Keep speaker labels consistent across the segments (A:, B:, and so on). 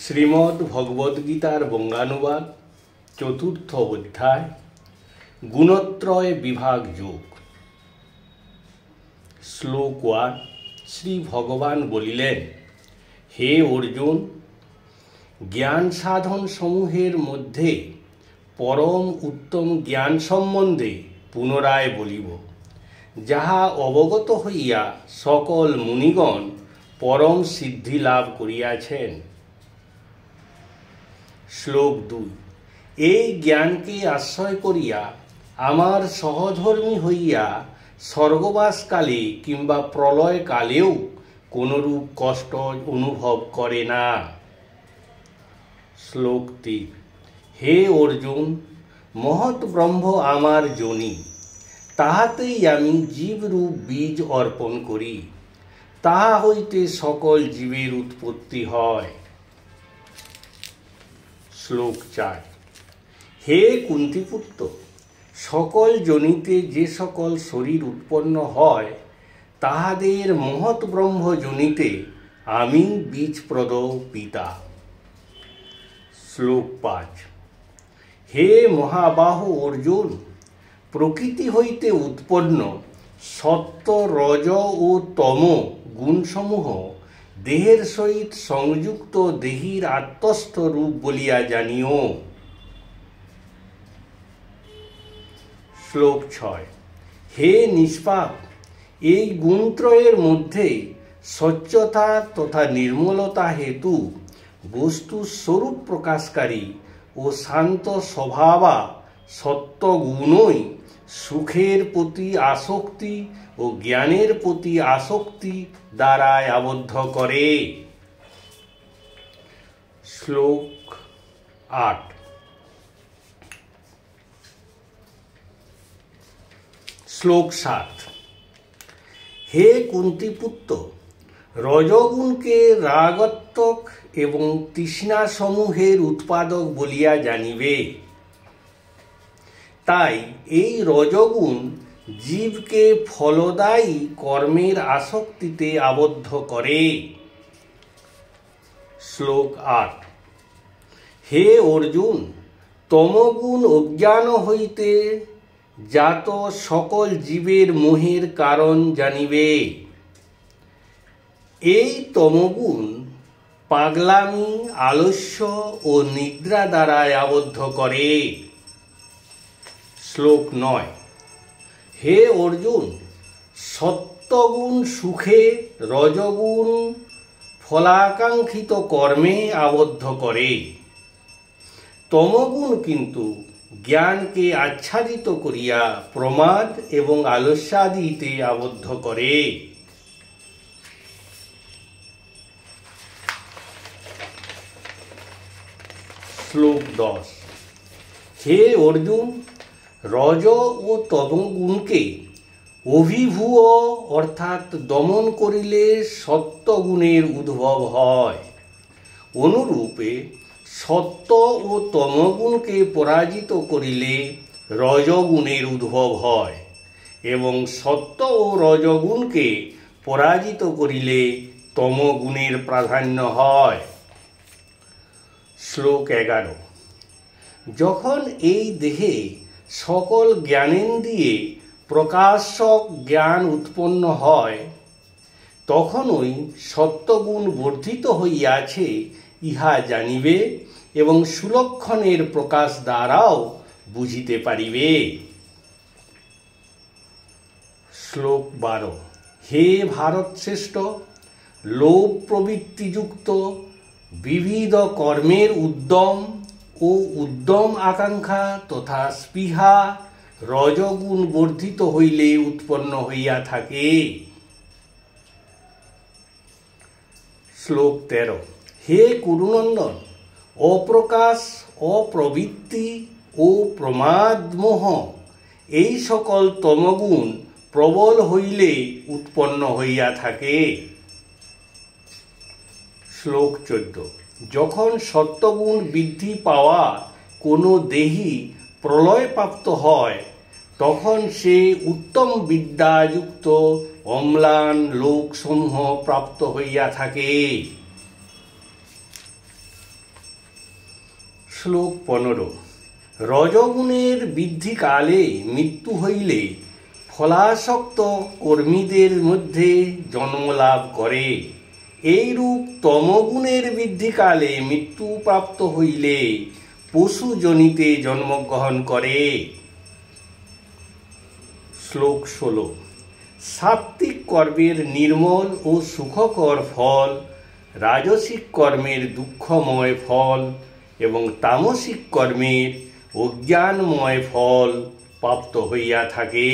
A: শ্রীমদ্ ভগবদ্গীতার বঙ্গানুবাদ চতুর্থ অধ্যায় গুণত্রয় বিভাগ যোগ। শ্লোক 1। শ্রী ভগবান বলিলেন, হে অর্জুন, জ্ঞান সাধন সমূহের মধ্যে পরম উত্তম জ্ঞান সম্বন্ধে পুনরায় বলিব, যাহা অবগত হইয়া সকল মুনিগণ পরম সিদ্ধি লাভ করিয়াছেন। শ্লোক 2। এই জ্ঞানকে আশ্রয় করিয়া আমার সহধর্মী হইয়া স্বর্গবাসকালে কিংবা প্রলয়কালেও কোনরূপ কষ্ট অনুভব করে না। শ্লোক 3। হে অর্জুন, মহৎ ব্রহ্ম আমার যোনি, তাহাতেই আমি জীবরূপ বীজ অর্পণ করি, তাহা হইতে সকল জীবের উৎপত্তি হয়। শ্লোক 4। হে কুন্তিপুত্র, সকল যোনিতে যে সকল শরীর উৎপন্ন হয়, তাহাদের মহৎ ব্রহ্ম যোনিতে আমি বীজপ্রদ পিতা। শ্লোক 5। হে মহাবাহু অর্জুন, প্রকৃতি হইতে উৎপন্ন সত্ত্ব, রজ ও তম গুণসমূহ দেহের সহিত সংযুক্ত দেহীর আত্মস্থ রূপ বলিয়া জানিও। শ্লোক 6। হে নিষ্পাপ, এই গুণত্রয়ের মধ্যে স্বচ্ছতা তথা নির্মলতা হেতু বস্তু স্বরূপ প্রকাশকারী ও শান্ত স্বভাবা সত্ত্বগুণই সুখের প্রতি আসক্তি ও জ্ঞানের প্রতি আসক্তি দ্বারায় আবদ্ধ করে। শ্লোক 8। শ্লোক 7। হে কুন্তিপুত্র, রজগুণকে রাগাত্মক এবং তৃষ্ণা সমূহের উৎপাদক বলিয়া জানিবে। তাই এই রজগুণ জীবকে ফলদায়ী কর্মের আসক্তিতে আবদ্ধ করে। শ্লোক 8। হে অর্জুন, তমগুণ অজ্ঞান হইতে জাত সকল জীবের মোহের কারণ জানিবে। এই তমগুণ পাগলামি, আলস্য ও নিদ্রা দ্বারায় আবদ্ধ করে। শ্লোক 9। হে অর্জুন, সত্ত্বগুণ সুখে, রজগুণ ফলাকাঙ্ক্ষিত কর্মে আবদ্ধ করে। তমগুণ কিন্তু জ্ঞানকে আচ্ছাদিত করিয়া প্রমাদ এবং আলস্যাদিতে আবদ্ধ করে। শ্লোক 10। হে অর্জুন, রজ ও তমগুণকে অভিভূয় অর্থাৎ দমন করিলে সত্ত্বগুণের উদ্ভব হয়। অনুরূপে সত্ত্ব ও তমগুণকে পরাজিত করিলে রজগুণের উদ্ভব হয় এবং সত্ত্ব ও রজগুণকে পরাজিত করিলে তমগুণের প্রাধান্য হয়। শ্লোক 11। যখন এই দেহে সকল জ্ঞানেন্দ্রিয়ে প্রকাশক জ্ঞান উৎপন্ন হয়, তখনই সত্ত্বগুণ বর্ধিত হইয়াছে ইহা জানিবে এবং সুলক্ষণের প্রকাশ দ্বারাও বুঝিতে পারিবে। শ্লোক 12। হে ভারতশ্রেষ্ঠ, লোভ প্রবৃত্তিযুক্ত বিবিধ কর্মের উদ্যম ও উদ্যম আকাঙ্ক্ষা তথা স্পৃহা রজগুণ বর্ধিত হইলে উৎপন্ন হইয়া থাকে। শ্লোক 13। হে কুরুনন্দন, অপ্রকাশ, অপ্রবৃত্তি ও প্রমাদমোহ এই সকল তমগুণ প্রবল হইলে উৎপন্ন হইয়া থাকে। শ্লোক 14। যখন সত্ত্বগুণ বৃদ্ধি পাওয়া কোনো দেহী প্রলয়প্রাপ্ত হয়, তখন সে উত্তম বিদ্যাযুক্ত অম্লান লোকসমূহ প্রাপ্ত হইয়া থাকে। শ্লোক 15। রজগুণের বৃদ্ধিকালে মৃত্যু হইলে ফলাসক্ত কর্মীদের মধ্যে জন্মলাভ করে। এইরূপ তমগুণের বৃদ্ধিকালে মৃত্যু প্রাপ্ত হইলে পশু জনিতে জন্মগ্রহণ করে। শ্লোক 16। সাত্ত্বিক কর্মের নির্মল ও সুখকর ফল, রাজসিক কর্মের দুঃখময় ফল এবং তামসিক কর্মের অজ্ঞানময় ফল প্রাপ্ত হইয়া থাকে।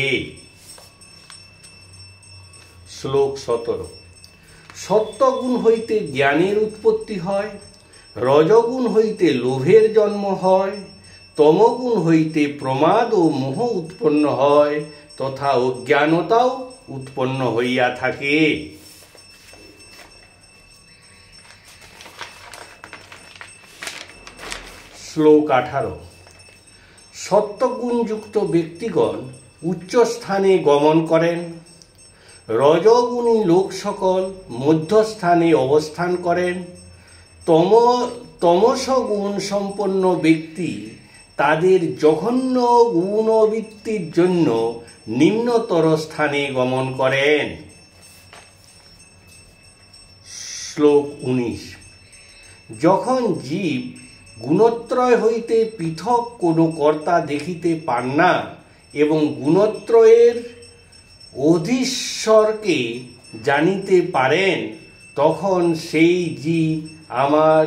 A: শ্লোক 17। সত্যগুণ হইতে জ্ঞানের উৎপত্তি হয়, রজগুণ হইতে লোভের জন্ম হয়, তমগুণ হইতে প্রমাদ ও মোহ উৎপন্ন হয় তথা অজ্ঞানতাও উৎপন্ন হইয়া থাকে। শ্লোক 18। সত্যগুণযুক্ত ব্যক্তিগণ উচ্চ স্থানে গমন করেন, রজগুণী লোক সকল মধ্যস্থানে অবস্থান করেন, তমসগুণ সম্পন্ন ব্যক্তি তাদের জঘন্য গুণবৃত্তির জন্য নিম্নতর স্থানে গমন করেন। শ্লোক 19। যখন জীব গুণত্রয় হইতে পৃথক কোনো কর্তা দেখিতে পান না এবং গুণত্রয়ের অধীশ্বরকে জানিতে পারেন, তখন সেই জীব আমার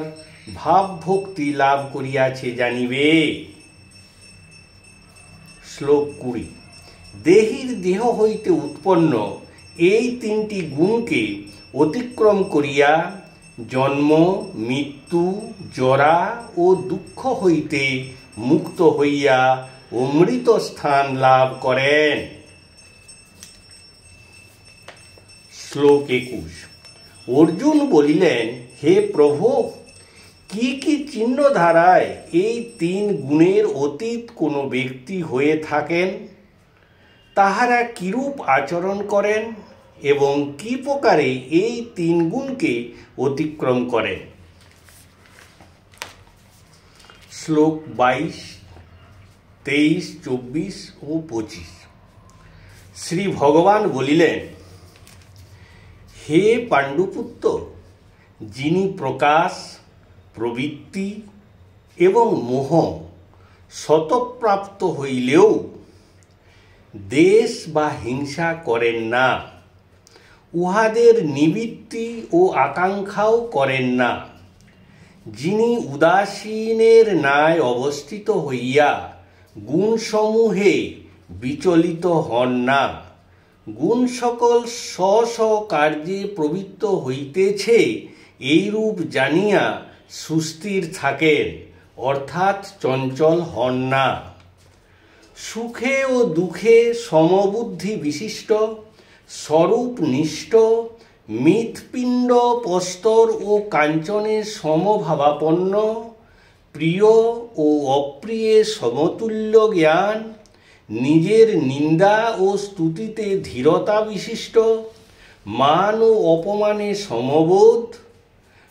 A: ভাবভক্তি লাভ করিয়াছে জানিবে। শ্লোক 20। দেহীর দেহ হইতে উৎপন্ন এই তিনটি গুণকে অতিক্রম করিয়া জন্ম, মৃত্যু, জরা ও দুঃখ হইতে মুক্ত হইয়া অমৃত স্থান লাভ করেন। শ্লোক 21। অর্জুন বলিলেন, হে প্রভু, কি কি চিহ্ন ধারায় এই তিন গুণের অতীত কোনো ব্যক্তি হয়ে থাকেন, তাহারা কিরূপ আচরণ করেন এবং কি প্রকারে এই তিন গুণকে অতিক্রম করেন? শ্লোক 22, 23, 24 ও 25। শ্রী ভগবান বলিলেন, হে পাণ্ডুপুত্র, যিনি প্রকাশ, প্রবৃত্তি এবং মোহ শতপ্রাপ্ত হইলেও দেশ বা হিংসা করেন না, উহাদের নিবৃত্তি ও আকাঙ্ক্ষাও করেন না, যিনি উদাসীনের ন্যায় অবস্থিত হইয়া গুণসমূহে বিচলিত হন না, গুণ সকল স্ব স্ব কার্যে প্রবৃত্ত হইতেছে এইরূপ জানিয়া সুস্থির থাকেন, অর্থাৎ চঞ্চল হন না, সুখে ও দুঃখে সমবুদ্ধি বিশিষ্ট, স্বরূপনিষ্ঠ, মৃৎপিণ্ড প্রস্তর ও কাঞ্চনে সমভাবাপন্ন, প্রিয় ও অপ্রিয়ে সমতুল্য জ্ঞান, নিজের নিন্দা ও স্তুতিতে ধীরতা বিশিষ্ট, মান ও অপমানে সমবোধ,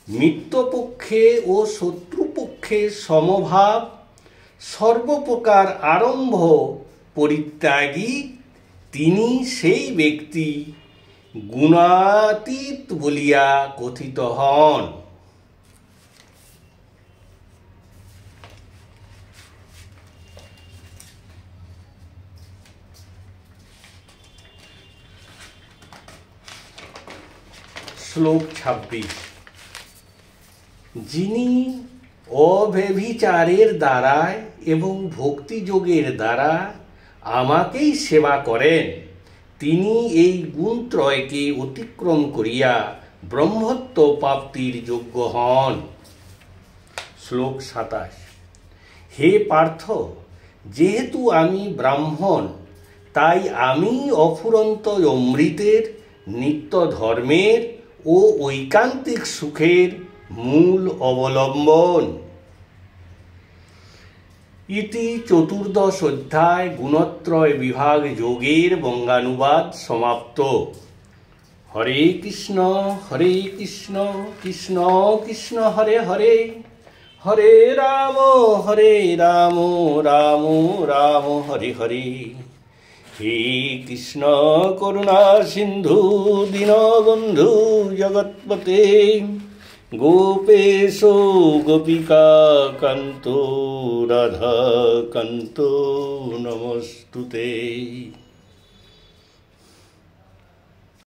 A: মিত্রপক্ষে ও শত্রুপক্ষে সমভাব, সর্বপ্রকার আরম্ভ পরিত্যাগী, তিনি সেই ব্যক্তি গুণাতীত বলিয়া কথিত হন। শ্লোক 26। যিনি অব্যভিচারের দ্বারায় এবং ভক্তিযোগের দ্বারা আমাকেই সেবা করেন, তিনি এই গুণত্রয়কে অতিক্রম করিয়া ব্রহ্মত্ব প্রাপ্তির যোগ্য হন। শ্লোক 27। হে পার্থ, যেহেতু আমি ব্রাহ্মণ, তাই আমি অফুরন্ত অমৃতের, নিত্য ধর্মের ও ঐকান্তিক সুখের মূল অবলম্বন। ইতি চতুর্দশ অধ্যায় গুণত্রয় বিভাগ যোগের বঙ্গানুবাদ সমাপ্ত। হরে কৃষ্ণ কৃষ্ণ কৃষ্ণ হরে হরে, হরে রাম রাম রাম হরে হরে। হে কৃষ্ণ করুণা সিন্ধু দীনবন্ধু জগৎপতে, গোপেশ গোপিকা কান্ত রাধা কান্ত নমস্তুতে।